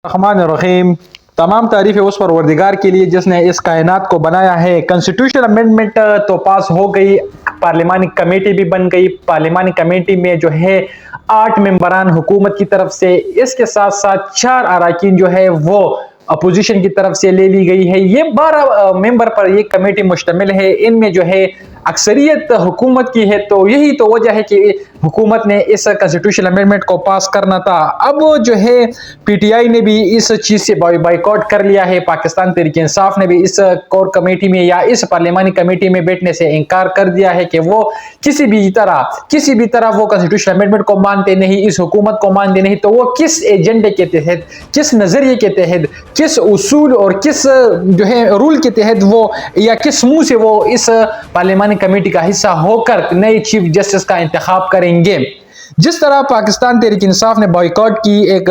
الرحمن الرحیم۔ تمام تعریفیں اس پروردگار کے لیے جس نے اس کائنات کو بنایا ہے۔ کنسٹیٹیوشن امینڈمنٹ تو پاس ہو گئی، پارلیمانی کمیٹی بھی بن گئی۔ پارلیمانی کمیٹی میں جو ہے 8 ممبران حکومت کی طرف سے، اس کے ساتھ ساتھ 4 اراکین جو ہے وہ اپوزیشن کی طرف سے لے لی گئی ہے۔ یہ 12 ممبر پر یہ کمیٹی مشتمل ہے۔ ان میں جو ہے اکثریت حکومت کی ہے، تو یہی تو وجہ ہے کہ حکومت نے اس کنسٹیٹیوشن امینڈمنٹ کو پاس کرنا تھا۔ اب جو ہے پی ٹی آئی نے بھی اس چیز سے بائیکاٹ کر لیا ہے، پاکستان تحریک انصاف نے بھی اس کور کمیٹی میں یا اس پارلیمانی کمیٹی میں بیٹھنے سے انکار کر دیا ہے کہ وہ کسی بھی طرح وہ کنسٹیٹیوشن امینڈمنٹ کو مانتے نہیں، اس حکومت کو مانتے نہیں۔ تو وہ کس ایجنڈے کے تحت، کس نظریے کے تحت، کس اصول اور کس جو ہے رول کے تحت وہ یا کس منہ سے وہ اس پارلیمانی کمیٹی کا حصہ ہو کر نئے چیف جسٹس کا انتخاب کریں گے۔ جس طرح پاکستان تحریک انصاف نے بائیکاٹ کی، ایک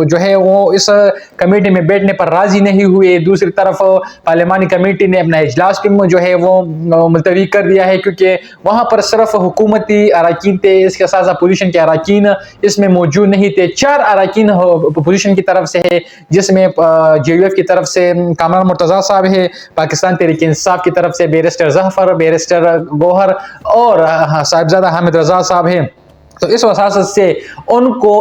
جو ہے وہ اس کمیٹی میں بیٹھنے پر راضی نہیں ہوئے، دوسری طرف پارلیمانی کمیٹی نے اپنا اجلاس بھی جو ہے وہ ملتوی کر دیا ہے، کیونکہ وہاں پر صرف حکومتی اراکین تھے، اس کے ساتھ اپوزیشن کے اراکین اس میں موجود نہیں تھے۔ 4 اراکین اپوزیشن کی طرف سے ہے، جس میں جے یو ایف کی طرف سے کامران مرتضیٰ صاحب ہے، پاکستان تحریک انصاف کی طرف سے بیرسٹر ظفر، بیرسٹر گوہر اور صاحبزادہ حامد رضا صاحب ہیں۔ تو اس وساست سے ان کو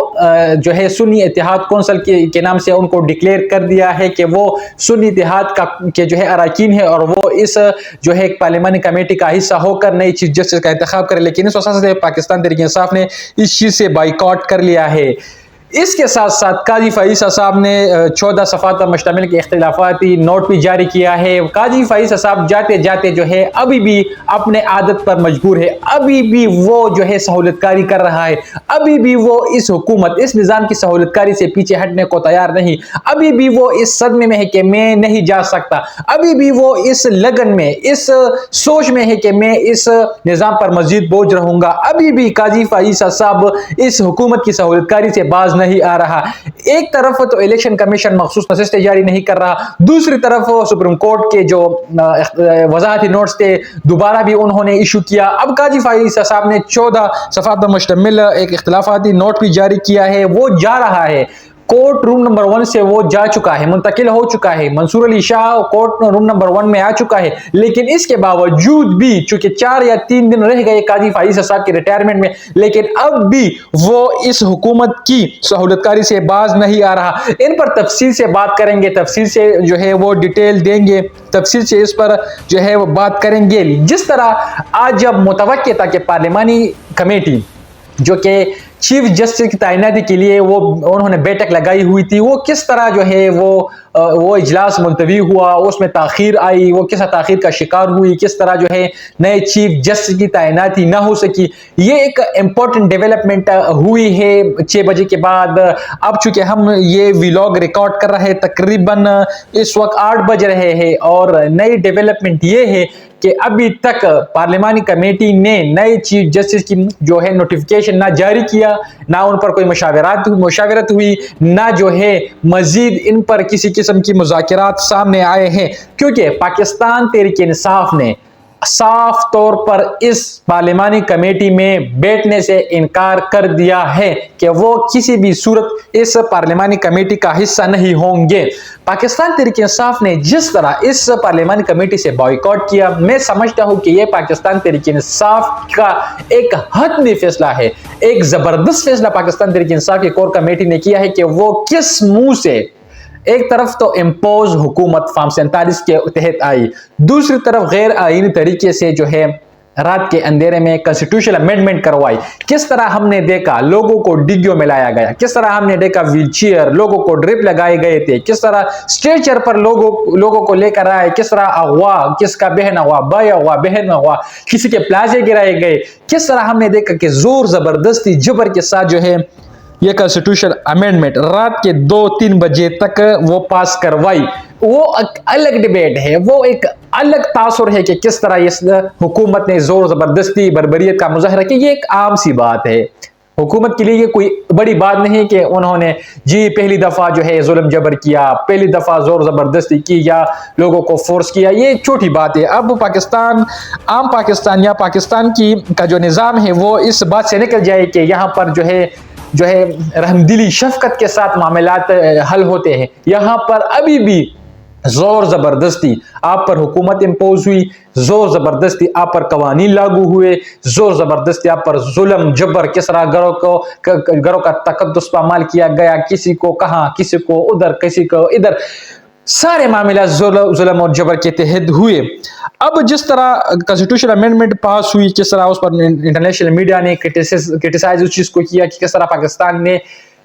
جو ہے سنی اتحاد کونسل کے نام سے ان کو ڈکلیئر کر دیا ہے کہ وہ سنی اتحاد کے جو ہے اراکین ہے، اور وہ اس جو ہے پارلیمانی کمیٹی کا حصہ ہو کر نئی چیف جسٹس کا انتخاب کرے۔ لیکن اس وساست سے پاکستان تحریک انصاف نے اس چیز سے بائیکاٹ کر لیا ہے۔ اس کے ساتھ ساتھ قاضی فائز صاحب نے 14 صفحات پر مشتمل کے اختلافاتی نوٹ بھی جاری کیا ہے۔ قاضی فائز صاحب جاتے جاتے جو ہے ابھی بھی اپنے عادت پر مجبور ہے، ابھی بھی وہ جو ہے سہولت کاری کر رہا ہے، ابھی بھی وہ اس حکومت، اس نظام کی سہولت کاری سے پیچھے ہٹنے کو تیار نہیں، ابھی بھی وہ اس صدمے میں ہے کہ میں نہیں جا سکتا، ابھی بھی وہ اس لگن میں، اس سوچ میں ہے کہ میں اس نظام پر مزید بوجھ رہوں گا۔ ابھی بھی قاضی فائز صاحب اس حکومت کی سہولت کاری سے باز نہیں آ رہا۔ ایک طرف تو الیکشن کمیشن مخصوص نشستیں جاری نہیں کر رہا، دوسری طرف سپریم کورٹ کے جو وضاحتی نوٹس تھے دوبارہ بھی انہوں نے ایشو کیا۔ اب قاضی فائز صاحب نے 14 صفحات پر مشتمل ایک اختلافاتی نوٹ بھی جاری کیا ہے، وہ جا رہا ہے کورٹ روم نمبر 1 سے، وہ جا چکا ہے، منتقل ہو چکا ہے، منصور Ali Shah court room number 1 میں آ چکا ہے۔ لیکن اس کے باوجود بھی چونکہ 4 یا 3 دن رہ گئے قاضی فائز صاحب کی ریٹائرمنٹ میں، لیکن اب بھی وہ اس حکومت کی سہولت کاری سے باز نہیں آ رہا۔ ان پر تفصیل سے بات کریں گے، تفصیل سے جو ہے وہ ڈیٹیل دیں گے، تفصیل سے اس پر جو ہے وہ بات کریں گے۔ جس طرح آج جب متوقع تھا کہ پارلیمانی کمیٹی جو کہ چیف جسٹس کی تعیناتی کے لیے وہ انہوں نے بیٹھک لگائی ہوئی تھی، وہ کس طرح جو ہے وہ اجلاس ملتوی ہوا، اس میں تاخیر آئی، وہ کس تاخیر کا شکار ہوئی، کس طرح جو ہے نئے چیف جسٹس کی تعیناتی نہ ہو سکی۔ یہ ایک امپورٹنٹ ڈیولپمنٹ ہوئی ہے 6 بجے کے بعد۔ اب چونکہ ہم یہ ویلاگ ریکارڈ کر رہے ہیں، تقریباً اس وقت 8 بج رہے ہیں، اور نئی ڈیولپمنٹ یہ ہے کہ ابھی تک پارلیمانی کمیٹی نے نئے چیف جسٹس کی جو ہے نوٹیفیکیشن نہ جاری کیا، نہ ان پر کوئی مشاورت ہوئی، نہ جو ہے مزید ان پر کسی قسم کی مذاکرات سامنے آئے ہیں، کیونکہ پاکستان تحریک انصاف نے صاف طور پر اس پارلیمانی کمیٹی میں بیٹھنے سے انکار کر دیا ہے کہ وہ کسی بھی صورت اس پارلیمانی کمیٹی کا حصہ نہیں ہوں گے۔ پاکستان تحریک انصاف نے جس طرح اس پارلیمانی کمیٹی سے بائیکاٹ کیا، میں سمجھتا ہوں کہ یہ پاکستان تحریک انصاف کا ایک حتمی فیصلہ ہے، ایک زبردست فیصلہ پاکستان تحریک انصاف کی کور کمیٹی نے کیا ہے کہ وہ کس منہ سے ایک طرف تو امپوز حکومت فارم 47 کے تحت آئی، دوسری طرف غیر آئینی طریقے سے جو ہے رات کے اندھیرے میں کنسٹیٹیوشن امینڈمنٹ کروائی۔ کس طرح ہم نے دیکھا لوگوں کو ڈگیوں میں لایا گیا، کس طرح ہم نے دیکھا ویل چیئر، لوگوں کو ڈرپ لگائے گئے تھے، کس طرح اسٹریچر پر لوگوں کو لے کر آئے، کس طرح اغوا، کس کا بہن اغوا، بھائی اغوا، بہن اغوا، کسی کے پلازے گرائے گئے، کس طرح ہم نے دیکھا کہ زور زبردستی جبر کے ساتھ جو ہے یہ کنسٹیٹیوشن امینڈمنٹ رات کے 2-3 بجے تک وہ پاس کروائی۔ وہ ایک الگ ڈیبیٹ ہے، وہ ایک الگ تاثر ہے کہ کس طرح اس حکومت نے زور زبردستی بربریت کا مظاہرہ کیا۔ یہ ایک عام سی بات ہے، حکومت کے لیے یہ کوئی بڑی بات نہیں کہ انہوں نے پہلی دفعہ جو ہے ظلم جبر کیا، پہلی دفعہ زور زبردستی کی یا لوگوں کو فورس کیا، یہ چھوٹی بات ہے۔ اب عام پاکستان یا پاکستان کا جو نظام ہے وہ اس بات سے نکل جائے کہ یہاں پر جو ہے جو ہے رحم دلی شفقت کے ساتھ معاملات حل ہوتے ہیں، یہاں پر ابھی بھی زور زبردستی آپ پر حکومت امپوز ہوئی، زور زبردستی آپ پر قوانین لاگو ہوئے، زور زبردستی آپ پر ظلم جبر کس طرح گھروں کا تقدس پامال کیا گیا، کسی کو کہاں، کسی کو ادھر، کسی کو ادھر، سارے معاملات ظلم اور جبر کے تحت ہوئے۔ اب جس طرح کانسٹیٹیوشن امینڈمنٹ پاس ہوئی، کس طرح اس پر انٹرنیشنل میڈیا نے کرٹیسائز اس چیز کو کیا کہ کس طرح پاکستان نے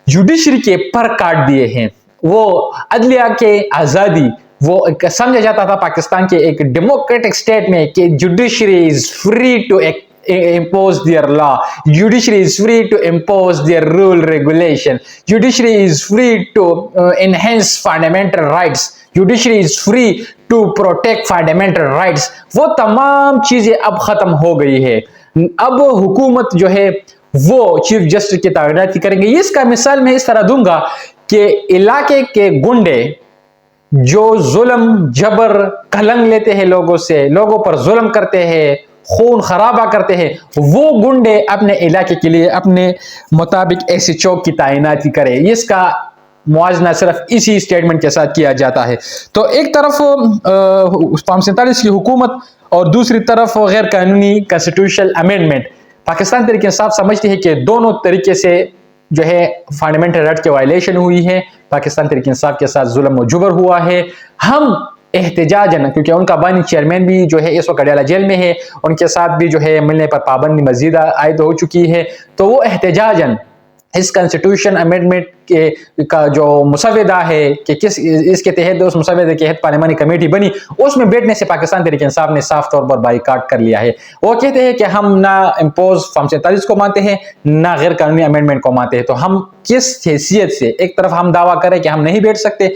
جوڈیشری کے پر کاٹ دیے ہیں، وہ عدلیہ کے آزادی، وہ سمجھا جاتا تھا پاکستان کے ایک ڈیموکریٹک سٹیٹ میں کہ judiciary is free to impose their law, judiciary is free to impose their rule regulation, judiciary is free to enhance fundamental rights, judiciary is free to protect fundamental rights۔ وہ تمام چیزیں اب ختم ہو گئی ہے، اب حکومت جو ہے وہ چیف جسٹس کی تعیناتی کریں گے۔ اس کا مثال میں اس طرح دوں گا کہ علاقے کے گنڈے جو ظلم جبر کلنگ لیتے ہیں لوگوں سے، لوگوں پر ظلم کرتے ہیں، خون خرابہ کرتے ہیں، وہ گنڈے اپنے علاقے کے لیے اپنے مطابق ایسی چوک کی تعیناتی کرے۔ اس کا موازنہ صرف اسی سٹیٹمنٹ کے ساتھ کیا جاتا ہے۔ تو ایک طرف فارم 47 کی حکومت اور دوسری طرف غیر قانونی کانسٹیٹیوشنل امینڈمنٹ۔ پاکستان تحریک انصاف سمجھتی ہے کہ دونوں طریقے سے جو ہے فنڈامنٹل رائٹ کی وائلیشن ہوئی ہے، پاکستان تحریک انصاف کے ساتھ ظلم و جبر ہوا ہے۔ ہم احتجاجاً، کیونکہ ان کا بانی چیئرمین بھی جو ہے اس وقت اڈیالہ جیل میں ہے، ان کے ساتھ بھی جو ہے ملنے پر پابندی مزید عائد ہو چکی ہے، تو وہ احتجاجاً اس کانسٹیٹیوشن امینڈمنٹ کا جو مسودہ ہے کہ اس کے تحت، اس مسودے کے تحت پارلیمانی کمیٹی بنی، اس میں بیٹھنے سے پاکستان تحریک انصاف نے صاف طور پر بائیکاٹ کر لیا ہے۔ وہ کہتے ہیں کہ ہم نہ امپوز فارم 47 کو مانتے ہیں، نہ غیر قانونی امینڈمنٹ کو مانتے ہیں، تو ہم کس حیثیت سے ایک طرف ہم دعویٰ کریں کہ ہم نہیں بیٹھ سکتے،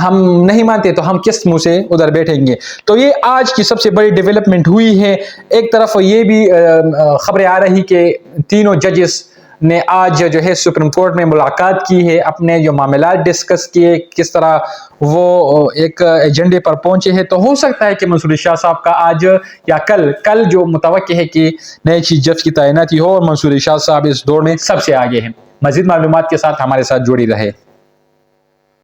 ہم نہیں مانتے، تو ہم کس منہ سے ادھر بیٹھیں گے؟ تو یہ آج کی سب سے بڑی ڈیولپمنٹ ہوئی ہے۔ ایک طرف یہ بھی خبریں آ رہی کہ تینوں ججز نے آج جو ہے سپریم کورٹ میں ملاقات کی ہے، اپنے جو معاملات ڈسکس کیے، کس طرح وہ ایک ایجنڈے پر پہنچے ہیں۔ تو ہو سکتا ہے کہ منصور شاہ صاحب کا آج یا کل جو متوقع ہے کہ نئے چیف جسٹس کی تعیناتی ہو، اور منصور شاہ صاحب اس دور میں سب سے آگے ہیں۔ مزید معلومات کے ساتھ ہمارے ساتھ جڑی رہے۔